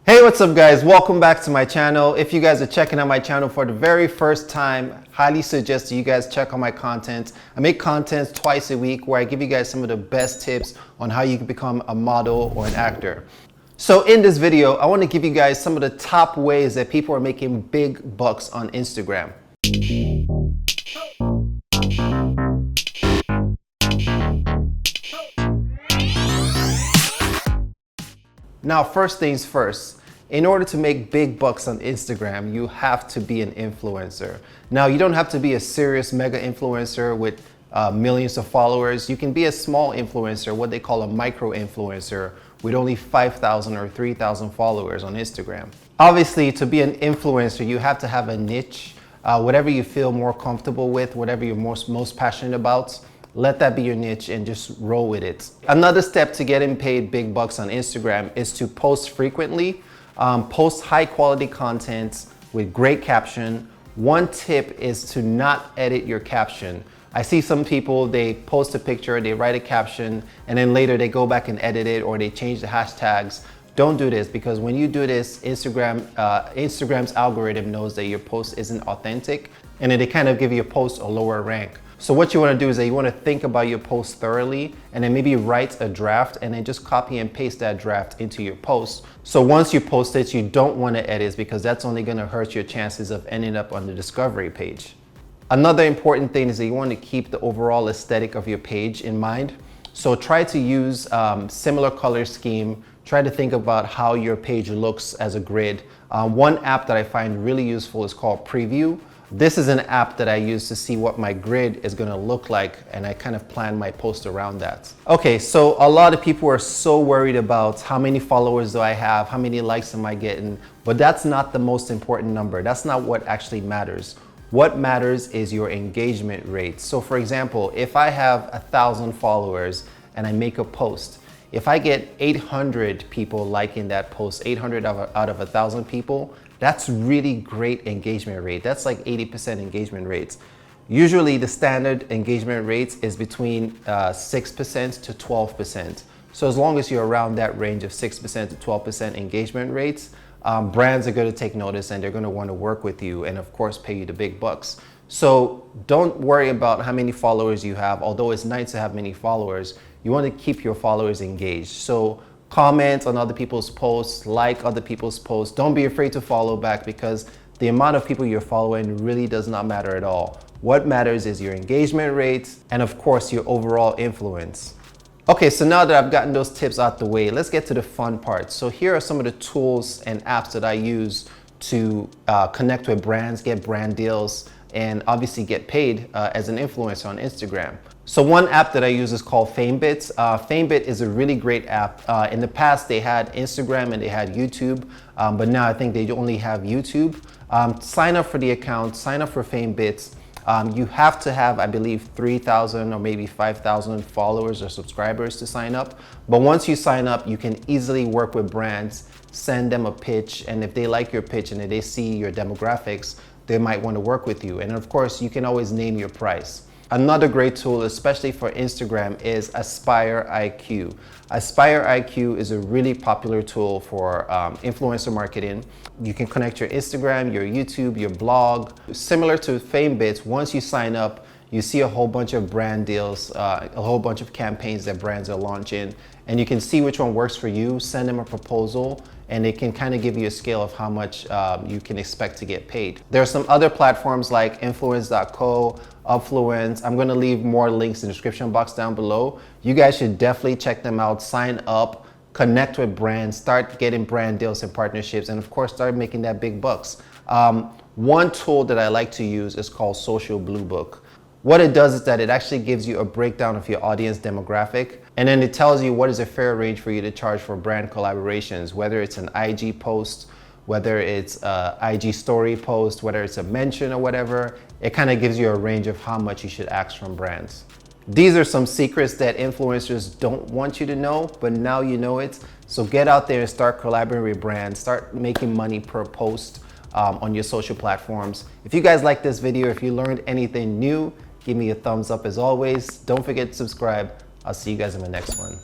Hey, what's up guys? Welcome back to my channel. If you guys are checking out my channel for the very first time, highly suggest that you guys check out my content. I make content twice a week where I give you guys some of the best tips on how you can become a model or an actor. So in this video, I want to give you guys some of the top ways that people are making big bucks on Instagram. Now, first things first, in order to make big bucks on Instagram, you have to be an influencer. Now, you don't have to be a serious mega influencer with millions of followers. You can be a small influencer, what they call a micro influencer, with only 5,000 or 3,000 followers on Instagram. Obviously, to be an influencer, you have to have a niche, whatever you feel more comfortable with, whatever you're most passionate about. Let that be your niche and just roll with it. Another step to getting paid big bucks on Instagram is to post frequently, post high quality content with great caption. One tip is to not edit your caption. I see some people, they post a picture, they write a caption, and then later they go back and edit it or they change the hashtags. Don't do this, because when you do this, Instagram's algorithm knows that your post isn't authentic, and then they kind of give your post a lower rank. So what you want to do is that you want to think about your post thoroughly and then maybe write a draft and then just copy and paste that draft into your post. So once you post it, you don't want to edit, because that's only going to hurt your chances of ending up on the discovery page. Another important thing is that you want to keep the overall aesthetic of your page in mind. So try to use similar color scheme. Try to think about how your page looks as a grid. One app that I find really useful is called Preview. This is an app that I use to see what my grid is going to look like, and I kind of plan my post around that. Okay, so a lot of people are so worried about how many followers do I have, how many likes am I getting, but that's not the most important number. That's not what actually matters. What matters is your engagement rate. So for example, if I have 1,000 followers and I make a post, if I get 800 people liking that post, 800 out of 1,000 people, that's really great engagement rate. That's like 80% engagement rates. Usually the standard engagement rates is between 6% to 12%. So as long as you're around that range of 6% to 12% engagement rates, brands are going to take notice and they're going to want to work with you and of course pay you the big bucks. So don't worry about how many followers you have. Although it's nice to have many followers, you want to keep your followers engaged. So comment on other people's posts, like other people's posts. Don't be afraid to follow back, because the amount of people you're following really does not matter at all. What matters is your engagement rate and of course your overall influence. Okay, so now that I've gotten those tips out the way, let's get to the fun part. So here are some of the tools and apps that I use to connect with brands, get brand deals, and obviously get paid as an influencer on Instagram. So one app that I use is called FameBit. FameBit is a really great app. In the past, they had Instagram and they had YouTube, but now I think they only have YouTube. Sign up for the account, sign up for FameBit. You have to have, I believe, 3,000 or maybe 5,000 followers or subscribers to sign up. But once you sign up, you can easily work with brands, send them a pitch, and if they like your pitch and if they see your demographics, they might want to work with you. And of course, you can always name your price. Another great tool, especially for Instagram, is Aspire IQ. Aspire IQ is a really popular tool for influencer marketing. You can connect your Instagram, your YouTube, your blog. Similar to FameBit, once you sign up, you see a whole bunch of brand deals, a whole bunch of campaigns that brands are launching, and you can see which one works for you, send them a proposal, and it can kind of give you a scale of how much you can expect to get paid. There are some other platforms like Influence.co, Upfluence. I'm gonna leave more links in the description box down below. You guys should definitely check them out, sign up, connect with brands, start getting brand deals and partnerships, and of course, start making that big bucks. One tool that I like to use is called Social Blue Book. What it does is that it actually gives you a breakdown of your audience demographic, and then it tells you what is a fair range for you to charge for brand collaborations, whether it's an IG post, whether it's a IG story post, whether it's a mention or whatever. It kind of gives you a range of how much you should ask from brands. These are some secrets that influencers don't want you to know, but now you know it. So get out there and start collaborating with brands, start making money per post on your social platforms. If you guys like this video, if you learned anything new, give me a thumbs up as always. Don't forget to subscribe. I'll see you guys in the next one.